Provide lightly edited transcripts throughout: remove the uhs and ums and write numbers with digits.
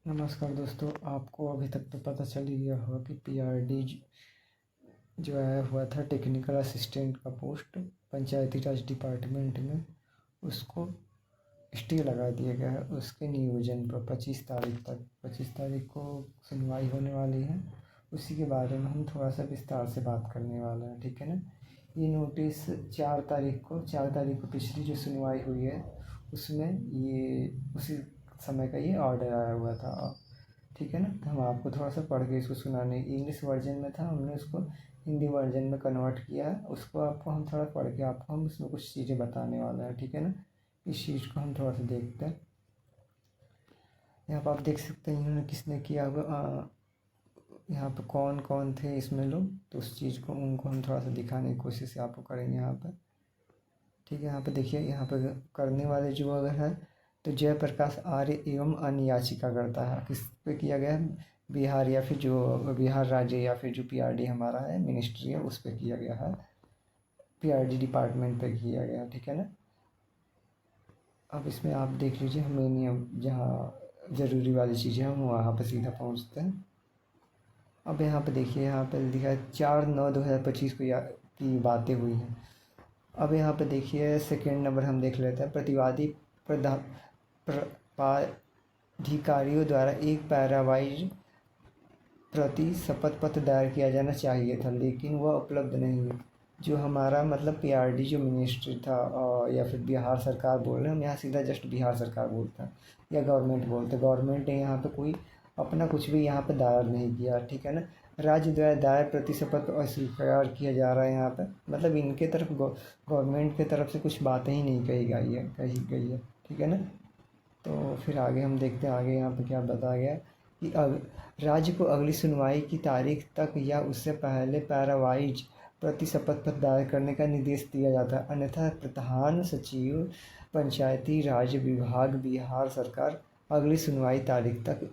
नमस्कार दोस्तों, आपको अभी तक तो पता चल ही गया होगा कि पीआरडी जो आया हुआ था टेक्निकल असिस्टेंट का पोस्ट पंचायती राज डिपार्टमेंट में, उसको स्टे लगा दिया गया है। उसके नियोजन पर 25 तारीख को सुनवाई होने वाली है। उसी के बारे में हम थोड़ा सा विस्तार से बात करने वाले हैं, ठीक है ना। ये नोटिस 4 तारीख को पिछली जो सुनवाई हुई है उसमें ये उसी समय का ये ऑर्डर आया हुआ था, ठीक है ना। तो हम आपको थोड़ा सा पढ़ के इसको सुनाने, इंग्लिश वर्जन में था, हमने उसको हिंदी वर्जन में कन्वर्ट किया है। उसको आपको हम थोड़ा पढ़ के आपको हम इसमें कुछ चीज़ें बताने वाले हैं, ठीक है ना। इस चीज़ को हम थोड़ा सा देखते हैं। यहाँ पर आप देख सकते हैं इन्होंने किसने किया हुआ, यहाँ पे कौन कौन थे इसमें लोग, तो उस चीज़ को उनको हम थोड़ा सा दिखाने की कोशिश आपको करेंगे यहाँ पर, ठीक है। यहाँ पे देखिए, यहाँ पे करने वाले जो अगर है तो जयप्रकाश आर्य एवं अन्य याचिका करता है। किस पे किया गया है? बिहार या फिर जो बिहार राज्य या फिर जो पीआरडी हमारा है मिनिस्ट्री है उस पर किया गया है, पीआरडी डिपार्टमेंट पे किया गया है, ठीक है ना। अब इसमें आप देख लीजिए, हमें नियम जहाँ ज़रूरी वाली चीज़ें हम वहाँ पर सीधा पहुँचते हैं। अब यहाँ पे देखिए, यहाँ पे लिखा है 4/9/2025 की बातें हुई हैं। अब यहाँ पे देखिए सेकेंड नंबर हम देख लेते हैं। प्रतिवादी प्राधिकारियों द्वारा एक पैरावाइज प्रति शपथ पत्र दायर किया जाना चाहिए था, लेकिन वह उपलब्ध नहीं है। जो हमारा मतलब पीआरडी जो मिनिस्ट्री था, या फिर बिहार सरकार बोल रहे हैं, हम यहाँ सीधा जस्ट बिहार सरकार बोलते हैं या गवर्नमेंट बोलते हैं। गवर्नमेंट ने यहाँ पे कोई अपना कुछ भी यहाँ पे दायर नहीं किया, ठीक है ना। राज्य द्वारा दायर प्रति शपथ अस्वीकार किया जा रहा है यहाँ पे, मतलब इनके तरफ गवर्नमेंट के तरफ से कुछ बातें ही नहीं कही गई है, ठीक है ना। तो फिर आगे हम देखते हैं, आगे यहाँ पे क्या बताया गया कि राज्य को अगली सुनवाई की तारीख तक या उससे पहले पैरावाइज प्रति शपथ पत्र दायर करने का निर्देश दिया जाता है, अन्यथा प्रधान सचिव पंचायती राज विभाग बिहार सरकार अगली सुनवाई तारीख तक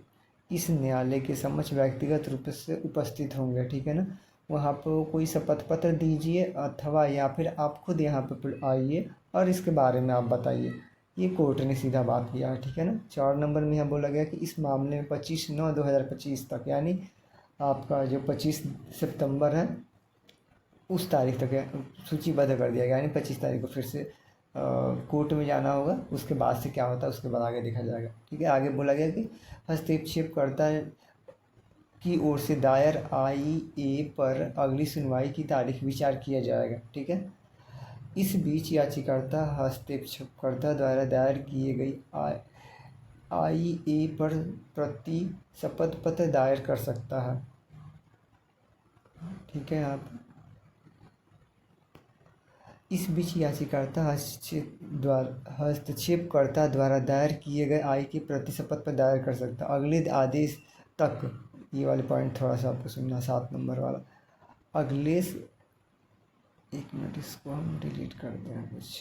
इस न्यायालय के समक्ष व्यक्तिगत रूप से उपस्थित होंगे, ठीक है ना। वहाँ पर कोई शपथ पत्र दीजिए अथवा या फिर आप खुद यहाँ पर आइए और इसके बारे में आप बताइए। ये कोर्ट ने सीधा बात किया है, ठीक है ना। 4 नंबर में यहाँ बोला गया कि इस मामले में 25/9/2025 तक, यानी आपका जो 25 सितंबर है उस तारीख तक है सूचीबद्ध कर दिया गया, यानी 25 तारीख को फिर से कोर्ट में जाना होगा। उसके बाद से क्या होता है उसके बाद आगे देखा जाएगा, ठीक है। आगे बोला गया कि हस्तक्षेपकर्ता की ओर से दायर IA पर अगली सुनवाई की तारीख विचार किया जाएगा, ठीक है। इस बीच याचिकाकर्ता हस्तक्षेपकर्ता द्वारा दायर किए गई IA पर प्रति शपथ पत्र दायर कर सकता है, ठीक है। आप इस बीच याचिकाकर्ता हस्तक्षेपकर्ता द्वारा दायर किए गए आई के प्रति शपथ पर दायर कर सकता है अगले आदेश तक। ये वाले पॉइंट थोड़ा सा आपको सुनना, 7 नंबर वाला। अगले 1 मिनट, इसको हम डिलीट करते हैं कुछ,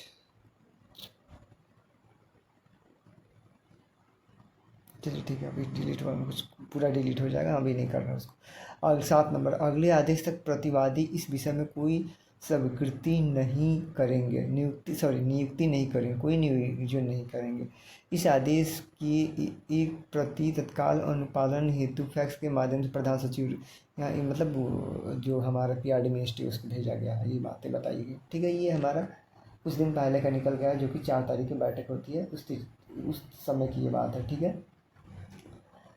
चलिए ठीक है। अभी डिलीट वाला कुछ पूरा डिलीट हो जाएगा, अभी नहीं कर रहा उसको। और 7 नंबर, अगले आदेश तक प्रतिवादी इस विषय में कोई स्वीकृति नहीं करेंगे, नियुक्ति नहीं करेंगे, कोई नियोजन नहीं करेंगे। इस आदेश की एक प्रति तत्काल अनुपालन हेतु फैक्स के माध्यम से प्रधान सचिव, यहाँ मतलब जो हमारा पीआरडी मिनिस्ट्री उसको भेजा गया है, ये बातें बताई गई, ठीक है। ये हमारा कुछ दिन पहले का निकल गया, जो कि 4 तारीख की बैठक होती है उस समय की ये बात है, ठीक है।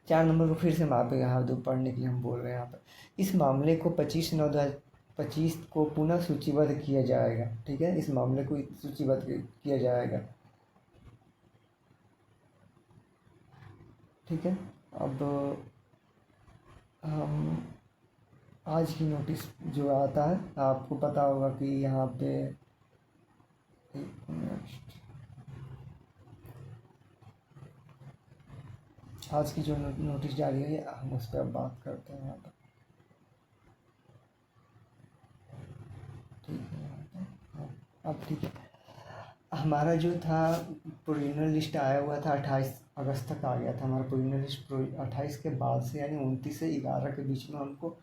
4 नंबर को फिर से वहाँ पे यहाँ दो पढ़ने के लिए हम बोल रहे हैं। यहाँ पर इस मामले को 25/9/2025 को पुनः सूचीबद्ध किया जाएगा, ठीक है। इस मामले को सूचीबद्ध किया जाएगा, ठीक है। अब हम आज की नोटिस जो आता है, आपको पता होगा कि यहाँ पे आज की जो नोटिस जारी है हम उस पर अब बात करते हैं यहाँ पर, ठीक है। अब ठीक है, हमारा जो था प्रोविजनल लिस्ट आया हुआ था 28 अगस्त तक आ गया था हमारा प्रोविजनल लिस्ट। 28 के बाद से यानी 29 से 11 के बीच में हमको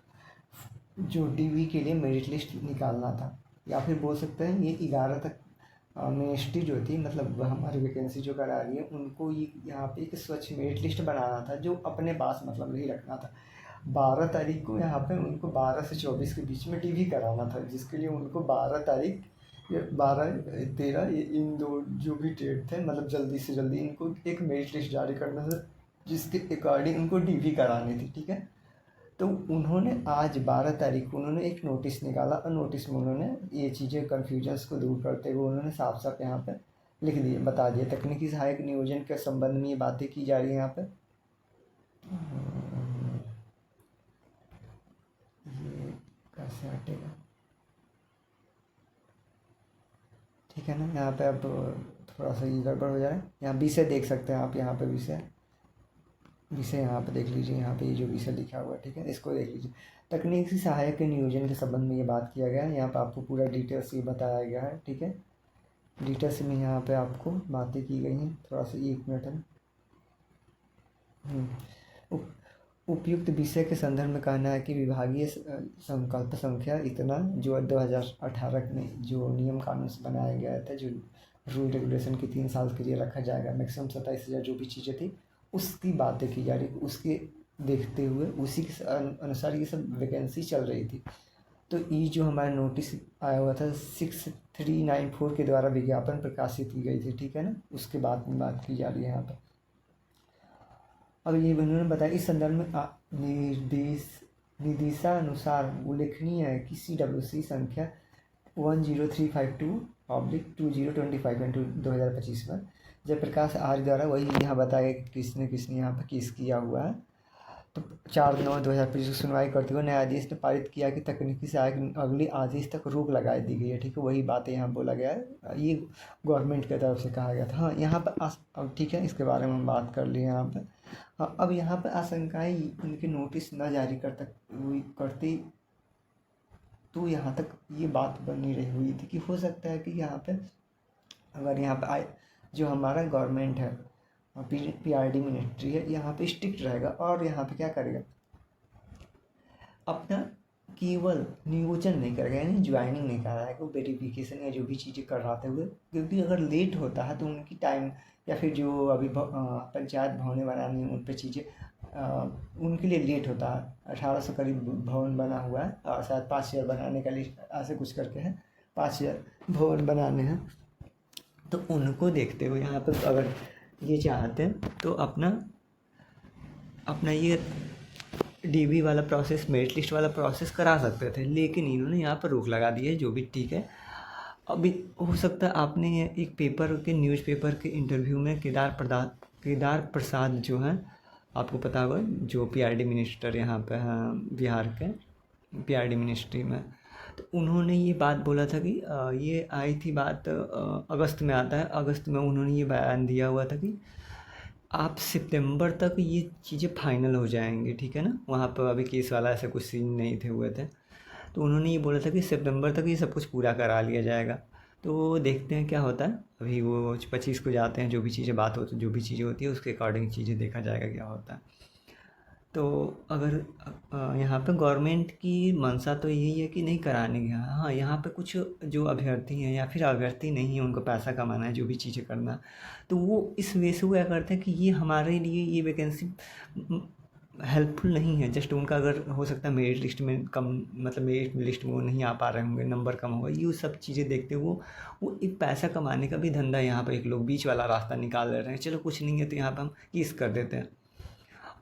जो DV के लिए मेरिट लिस्ट निकालना था, या फिर बोल सकते हैं ये 11 तक मिनिस्ट्री जो थी, मतलब वह हमारी वैकेंसी जो करा रही है, उनको ये यहाँ पे एक स्वच्छ मेरिट लिस्ट बनाना था जो अपने पास मतलब नहीं रखना था। 12 तारीख को यहाँ पे उनको 12 से 24 के बीच में डीवी कराना था, जिसके लिए उनको 12 तारीख, 12 13 इन दो जो भी डेट थे, मतलब जल्दी से जल्दी इनको एक मेरिट लिस्ट जारी करना था जिसके अकॉर्डिंग उनको डीवी करानी थी। ठीक है, तो उन्होंने आज 12 तारीख को उन्होंने एक नोटिस निकाला और नोटिस में उन्होंने ये चीज़ें कन्फ्यूजन्स को दूर करते हुए उन्होंने साफ साफ यहाँ पे लिख दिए, बता दिए तकनीकी सहायक नियोजन के संबंध में ये बातें की जा रही है यहाँ पे। ये कैसे हटेगा, ठीक है ना। यहाँ पे अब थोड़ा सा ये गड़बड़ हो जा रहा है। यहाँ विषय देख सकते हैं आप, यहाँ पे विषय यहाँ पे देख लीजिए, यहाँ पे ये जो विषय लिखा हुआ है, ठीक है, इसको देख लीजिए। तकनीकी सहायक के नियोजन के संबंध में ये बात किया गया है। यहाँ पे आपको पूरा डिटेल्स ये बताया गया है, ठीक है। डिटेल्स में यहाँ पे आपको बातें की गई हैं। थोड़ा सा 1 मिनट है। उपयुक्त विषय के संदर्भ में कहना है कि विभागीय संकल्प संख्या इतना जो 2018 में जो नियम कानून से बनाया गया था, जो रूल रेगुलेशन की 3 साल के लिए रखा जाएगा, मैक्सिमम 27,000 जो भी चीज़ें थी उसकी बातें की जा रही, उसके देखते हुए उसी के अनुसार ये सब वैकेंसी चल रही थी। तो ये जो हमारा नोटिस आया हुआ था 6394 के द्वारा विज्ञापन प्रकाशित की गई थी, ठीक है ना, उसके बाद में बात की जा रही है यहाँ पर। अब ये उन्होंने बताया इस संदर्भ में निर्देशानुसार उल्लेखनीय है कि CWC संख्या 10352/2025 में जयप्रकाश आर्य द्वारा, वही यहाँ बताया कि किसने यहाँ पर केस किया हुआ है। तो 4/9/2025 को सुनवाई करते हुए न्यायाधीश ने पारित किया कि तकनीकी सहायक अगले आदेश तक रोक लगा दी गई है, ठीक है। वही बातें यहाँ बोला गया है, ये गवर्नमेंट की तरफ से कहा गया था। हाँ, यहाँ पर अब ठीक है, इसके बारे में हम बात कर लिए यहाँ पर। हाँ, अब यहाँ पर आशंकाएँ उनके नोटिस न जारी करते तो यहाँ तक ये बात बनी रही हुई थी कि हो सकता है कि यहाँ पे अगर यहाँ पे आए जो हमारा गवर्नमेंट है, PRD मिनिस्ट्री है, यहाँ पे स्ट्रिक्ट रहेगा और यहाँ पे क्या करेगा, अपना केवल नियोजन नहीं करेगा, यानी ज्वाइनिंग नहीं कर रहा है, वो वेरिफिकेशन या जो भी चीज़ें कर रहा था हुए, क्योंकि अगर लेट होता है तो उनकी टाइम या फिर जो अभी पंचायत भवनें बनानी उन पर चीज़ें उनके लिए लेट होता है। 1800 करीब भवन बना हुआ है और शायद 5000 बनाने का लिस्ट ऐसे कुछ करके है, 5000 भवन बनाने हैं। तो उनको देखते हुए यहाँ पर अगर ये चाहते हैं तो अपना ये DV वाला प्रोसेस, मेरिट लिस्ट वाला प्रोसेस करा सकते थे, लेकिन इन्होंने यहाँ पर रोक लगा दी है, जो भी ठीक है। अभी हो सकता है आपने एक पेपर के न्यूज़पेपर के इंटरव्यू में केदार प्रसाद जो हैं, आपको पता होगा, जो PRD मिनिस्टर यहाँ पे हैं बिहार के PRD मिनिस्ट्री में, तो उन्होंने ये बात बोला था कि ये आई थी बात अगस्त में आता है, अगस्त में उन्होंने ये बयान दिया हुआ था कि आप सितंबर तक ये चीज़ें फाइनल हो जाएंगी, ठीक है ना। वहाँ पर अभी केस वाला ऐसे कुछ सीन नहीं थे हुए थे, तो उन्होंने ये बोला था कि सितंबर तक ये सब कुछ पूरा करा लिया जाएगा। तो देखते हैं क्या होता है। अभी वो 25 को जाते हैं, जो भी चीज़ें जो भी चीज़ें होती है उसके अकॉर्डिंग चीज़ें देखा जाएगा क्या होता है। तो अगर यहाँ पे गवर्नमेंट की मंशा तो यही है कि नहीं कराने का। हाँ, यहाँ पे कुछ जो अभ्यर्थी हैं या फिर अभ्यर्थी नहीं है, उनको पैसा कमाना है, जो भी चीज़ें करना, तो वो इस वे से वो क्या करते हैं कि ये हमारे लिए ये वैकेंसी हेल्पफुल नहीं है। जस्ट उनका अगर हो सकता है मेरिट लिस्ट में कम, मतलब मेरिट लिस्ट में वो नहीं आ पा रहे होंगे, नंबर कम होगा, ये सब चीज़ें देखते हुए वो एक पैसा कमाने का भी धंधा यहाँ पर एक लोग बीच वाला रास्ता निकाल ले रहे हैं। चलो कुछ नहीं है तो यहाँ पर हम केस कर देते हैं।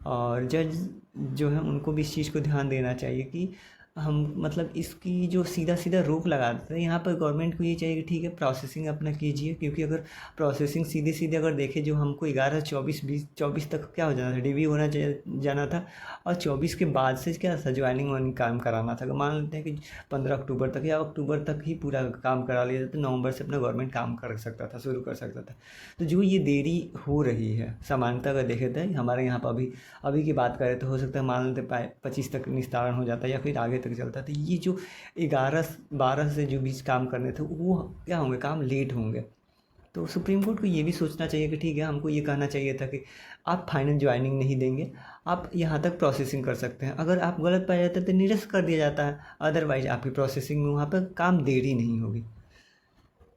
और जज जो है उनको भी इस चीज़ को ध्यान देना चाहिए कि हम मतलब इसकी जो सीधा सीधा रोक लगा देते हैं। यहाँ पर गवर्नमेंट को ये चाहिए कि ठीक है, प्रोसेसिंग अपना कीजिए, क्योंकि अगर प्रोसेसिंग सीधे सीधे अगर देखें, जो हमको 11, 24, 20, 24 तक क्या हो जाना था, DV होना जाना था, और 24 के बाद से क्या था, ज्वाइनिंग वाइनिंग काम कराना था। मान लेते हैं कि 15 अक्टूबर तक या अक्टूबर तक ही पूरा काम करा लिया जाता, नवंबर से अपना गवर्नमेंट काम कर सकता था, शुरू कर सकता था। तो जो ये देरी हो रही है, सामान्यतः अगर देखे तो हमारे यहाँ पर अभी की बात करें तो हो सकता है मान लेते 25 तक निस्तारण हो जाता है या फिर आगे तक चलता था। ये जो 11-12 से जो बीच काम करने थे वो क्या होंगे, काम लेट होंगे। तो सुप्रीम कोर्ट को ये भी सोचना चाहिए कि ठीक है, हमको ये कहना चाहिए था कि आप फाइनल ज्वाइनिंग नहीं देंगे, आप यहाँ तक प्रोसेसिंग कर सकते हैं। अगर आप गलत पाया जाता है तो निरस्त कर दिया जाता है, अदरवाइज आपकी प्रोसेसिंग में वहाँ पर काम देरी नहीं होगी।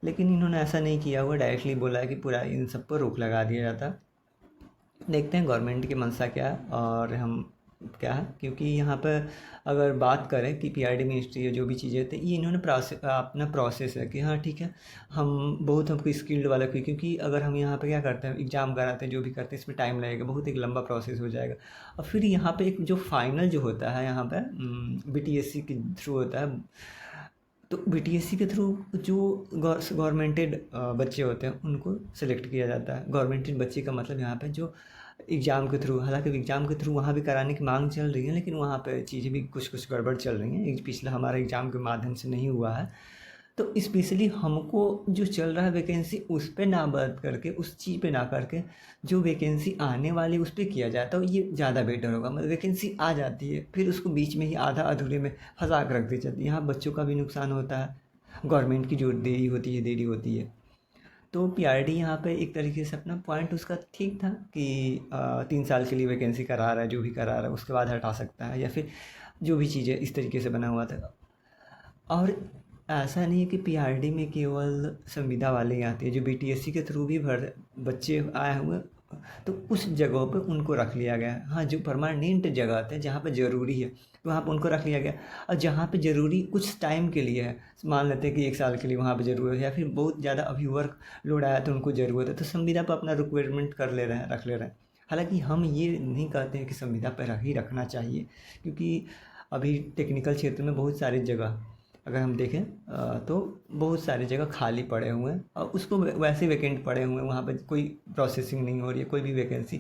लेकिन इन्होंने ऐसा नहीं किया हुआ, डायरेक्टली बोला है कि पूरा इन सब पर रोक लगा दिया जाता। देखते हैं गवर्नमेंट की मंशा क्या है और हम क्या है, क्योंकि यहाँ पर अगर बात करें कि पीआरडी मिनिस्ट्री है जो भी चीज़ें थे, ये इन्होंने अपना प्रोसेस है कि हाँ ठीक है, हम बहुत हमको स्किल्ड वाला क्योंकि अगर हम यहाँ पे क्या करते हैं, एग्ज़ाम कराते हैं, जो भी करते हैं, इसमें टाइम लगेगा, बहुत एक लंबा प्रोसेस हो जाएगा। और फिर यहाँ पे एक जो फाइनल जो होता है यहाँ पे बीटीएससी के थ्रू होता है, तो बीटीएससी के थ्रू जो गवर्नमेंटेड बच्चे होते हैं उनको सेलेक्ट किया जाता है। गवर्नमेंटेड बच्चे का मतलब यहाँ पे जो एग्ज़ाम के थ्रू, हालांकि एग्ज़ाम के थ्रू वहाँ भी कराने की मांग चल रही है, लेकिन वहाँ पे चीज़ें भी कुछ कुछ गड़बड़ चल रही हैं, पिछला हमारा एग्ज़ाम के माध्यम से नहीं हुआ है। तो स्पेशली हमको जो चल रहा है वैकेंसी उस पर ना बात करके, उस चीज़ पे ना करके, जो वैकेंसी आने वाली उस पर किया जाए तो ये ज़्यादा बेटर होगा। मतलब वैकेंसी आ जाती है, फिर उसको बीच में ही आधा अधूरे में फंसा कर रख दी जाती है, यहाँ बच्चों का भी नुकसान होता है, गवर्नमेंट की जो देरी होती है। तो पीआरडी यहाँ पे एक तरीके से अपना पॉइंट उसका ठीक था कि 3 साल के लिए वैकेंसी करा रहा है, जो भी करा रहा है उसके बाद हटा सकता है, या फिर जो भी चीज़ें इस तरीके से बना हुआ था। और ऐसा नहीं है कि पीआरडी में केवल संविदा वाले ही आते हैं, जो बीटीएससी के थ्रू भी बच्चे आए हुए, तो उस जगहों पे उनको रख लिया गया है। हाँ, जो परमानेंट जगह आते हैं जहाँ पे ज़रूरी है वहाँ पे उनको रख लिया गया, और जहाँ पे ज़रूरी कुछ टाइम के लिए है, मान लेते हैं कि 1 साल के लिए वहाँ पे ज़रूरत है, या फिर बहुत ज़्यादा अभी वर्क लोड आया तो उनको ज़रूरत है, तो संविदा पर अपना रिक्वायरमेंट कर ले रहे हैं, रख ले रहे हैं। हालांकि हम ये नहीं कहते हैं कि संविदा पर ही रखना चाहिए, क्योंकि अभी टेक्निकल क्षेत्र में बहुत सारी जगह अगर हम देखें तो बहुत सारी जगह खाली पड़े हुए हैं, और उसको वैसे वैकेंट पड़े हुए हैं, वहाँ पर कोई प्रोसेसिंग नहीं हो रही है, कोई भी वैकेंसी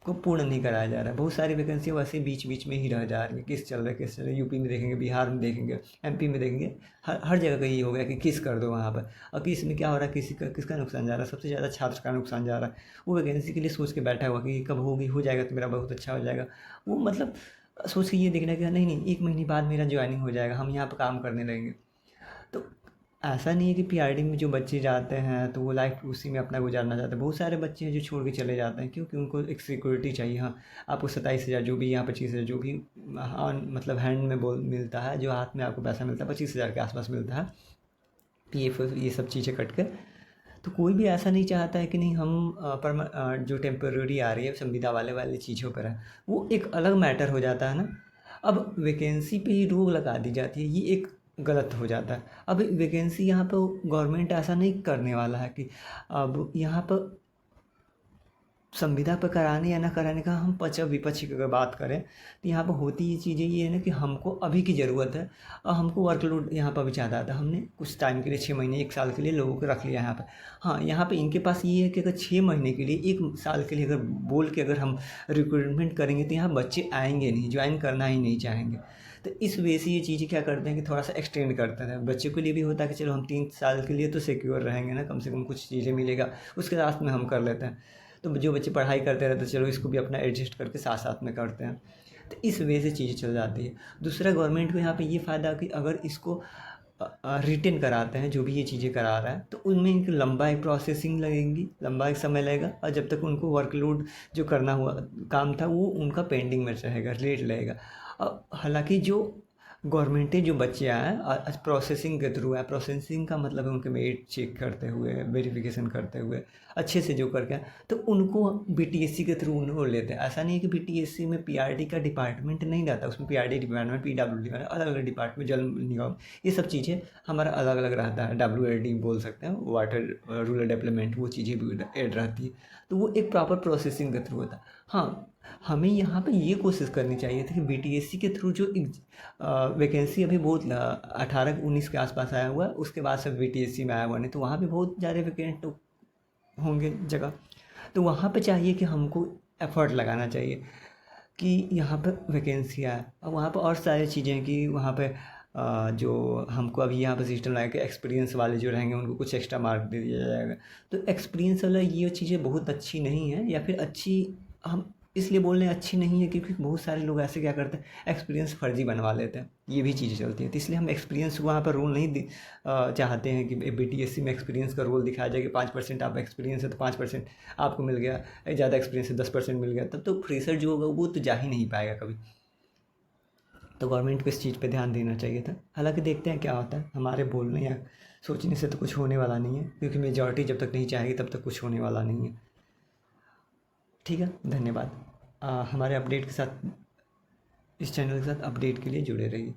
को पूर्ण नहीं कराया जा रहा है। बहुत सारी वैकेंसी वैसे बीच बीच में ही रह जा रही है, किस चल रहा है किस चल रहा है, यूपी में देखेंगे, बिहार में देखेंगे, एमपी में देखेंगे, हर जगह का ये हो गया कि किस कर दो वहाँ पर। और किस में क्या हो रहा है, किसका नुकसान जा रहा है, सबसे ज़्यादा छात्र का नुकसान जा रहा है। वो वैकेंसी के लिए सोच के बैठा हुआ कि कब होगी, हो जाएगा तो मेरा बहुत अच्छा हो जाएगा। वो मतलब सोच के ये देखना कि नहीं नहीं, 1 महीने बाद मेरा ज्वाइनिंग हो जाएगा, हम यहाँ पर काम करने लगेंगे। तो ऐसा नहीं है कि पीआरडी में जो बच्चे जाते हैं तो वो लाइफ उसी में अपना गुजारना चाहते हैं। बहुत सारे बच्चे हैं जो छोड़ के चले जाते हैं, क्योंकि उनको एक सिक्योरिटी चाहिए। हाँ, आपको 27,000 जो भी यहाँ 25,000 जो भी मतलब हैंड में मिलता है, जो हाथ में आपको पैसा मिलता है 25,000 के आसपास मिलता है, पीएफ ये सब चीज़ें कट के। तो कोई भी ऐसा नहीं चाहता है कि नहीं हम जो टेम्पररी आ रही है संविदा वाले चीज़ों पर है, वो एक अलग मैटर हो जाता है ना। अब वैकेंसी पे ही रोक लगा दी जाती है, ये एक गलत हो जाता है। अब वैकेंसी यहाँ पर गवर्नमेंट ऐसा नहीं करने वाला है कि अब यहाँ पर संविदा पर कराने या ना कराने का हम पक्ष विपक्ष की अगर बात करें तो यहाँ पर होती ये चीज़ें ये है ना कि हमको अभी की ज़रूरत है, और हमको वर्कलोड यहाँ पर भी ज़्यादा आता है। हमने कुछ टाइम के लिए 6 महीने 1 साल के लिए लोगों को रख लिया यहाँ पर। हाँ, यहाँ पर इनके पास ये है कि अगर 6 महीने के लिए 1 साल के लिए अगर बोल के अगर हम रिक्रूटमेंट करेंगे तो यहाँ बच्चे आएंगे नहीं, ज्वाइन करना ही नहीं चाहेंगे। तो इस वजह से ये चीज़ें क्या करते हैं कि थोड़ा सा एक्सटेंड करते हैं। बच्चों के लिए भी होता है कि चलो हम 3 साल के लिए तो सिक्योर रहेंगे ना, कम से कम कुछ चीज़ें मिलेगा, उसके साथ में हम कर लेते हैं। तो जो बच्चे पढ़ाई करते रहते हैं चलो इसको भी अपना एडजस्ट करके साथ साथ में करते हैं, तो इस वजह से चीज़ें चल जाती है। दूसरा, गवर्नमेंट को यहाँ पे ये फ़ायदा कि अगर इसको रिटेन कराते हैं जो भी ये चीज़ें करा रहा है, तो उनमें इनकी लंबा एक प्रोसेसिंग लगेंगी, लंबा एक समय लगेगा, और जब तक उनको वर्कलोड जो करना हुआ काम था वो उनका पेंडिंग में रहेगा, लेट लगेगा। और हालांकि जो गवर्नमेंटें जो बच्चे आए प्रोसेसिंग के थ्रू है, प्रोसेसिंग का मतलब है उनके मेरिट चेक करते हुए, वेरिफिकेशन करते हुए अच्छे से जो करके, तो उनको बीटीएससी के थ्रू उनको लेते हैं। ऐसा नहीं है कि बीटीएससी में पीआरडी का डिपार्टमेंट नहीं रहता, उसमें पीआरडी डिपार्टमेंट, पीडब्ल्यूडी डिपार्टमेंट, अलग अलग डिपार्टमेंट, जल निगम, ये सब चीज़ें हमारा अलग अलग रहता है। डब्ल्यूएलडी बोल सकते हैं, वाटर रूरल डेवलपमेंट, वो चीज़ें भी ऐड रहती है, तो वो एक प्रॉपर प्रोसेसिंग के थ्रू होता है। हाँ, हमें यहाँ पे ये कोशिश करनी चाहिए थी कि बीटीएससी के थ्रू जो वैकेंसी अभी बहुत 18-19 के आसपास आया हुआ है, उसके बाद सब बीटीएससी में आया हुआ, नहीं तो वहाँ भी बहुत ज़्यादा वैकेंट होंगे जगह। तो वहाँ पे चाहिए कि हमको एफर्ट लगाना चाहिए कि यहाँ पे वैकेंसी आए। और वहाँ पे और सारी चीज़ें हैं कि वहाँ पे जो हमको अभी यहाँ पे सिस्टम लगा कि एक्सपीरियंस वाले जो रहेंगे उनको कुछ एक्स्ट्रा मार्क दे दिया जाएगा। तो एक्सपीरियंस वाला ये चीज़ें बहुत अच्छी नहीं है, या फिर अच्छी हम इसलिए बोल रहे हैं अच्छी नहीं है क्योंकि बहुत सारे लोग ऐसे क्या करते हैं, एक्सपीरियंस फर्जी बनवा लेते हैं, ये भी चीज़ें चलती हैं। तो इसलिए हम एक्सपीरियंस वहाँ पर रोल नहीं चाहते हैं कि बीटीएससी में एक्सपीरियंस का रोल दिखाया जाए कि 5% आप एक्सपीरियंस है तो 5% आपको मिल गया, ज़्यादा एक्सपीरियंस है 10% मिल गया, तब तो फ्रेशर जो होगा वो तो जा ही नहीं पाएगा कभी। तो गवर्नमेंट को इस चीज़ पे ध्यान देना चाहिए था। हालांकि देखते हैं क्या होता है, हमारे बोलने या सोचने से तो कुछ होने वाला नहीं है, क्योंकि मेजॉरिटी जब तक नहीं चाहेगी तब तक कुछ होने वाला नहीं है। ठीक है, धन्यवाद। हमारे अपडेट के साथ, इस चैनल के साथ अपडेट के लिए जुड़े रहिए।